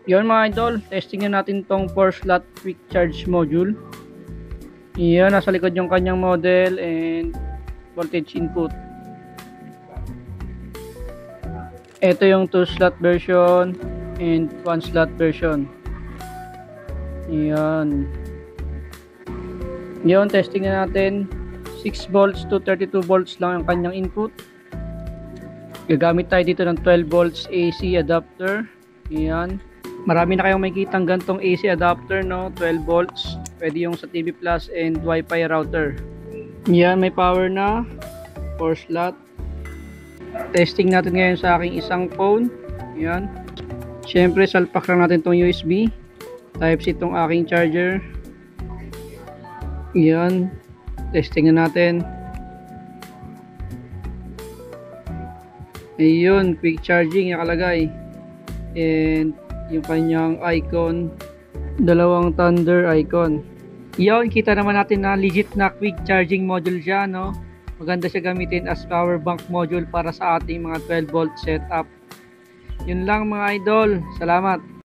Yun mga idol, testingin natin tong 4 slot quick charge module. Yan, nasa likod yung kanyang model and voltage input. Ito yung 2 slot version and 1 slot version. Yan. Yun, testingin natin. 6 volts to 32 volts lang ang kanyang input. Gagamit tayo dito ng 12 volts AC adapter. Yan. Marami na kayong makikitang gantong AC adapter, no? 12 volts. Pwede yung sa TV Plus and Wi-Fi router. Yan, may power na. 4 slot. Testing natin ngayon sa aking isang phone. Yan. Siyempre, salpak lang natin tong USB. Type-C itong aking charger. Yan. Testing na natin. Ayun, quick charging nakalagay. And yung kanyang icon, dalawang thunder icon. Yun, kita naman natin na legit na quick charging module siya, no? Maganda siya gamitin as power bank module para sa ating mga 12 volt setup. Yun lang mga idol. Salamat.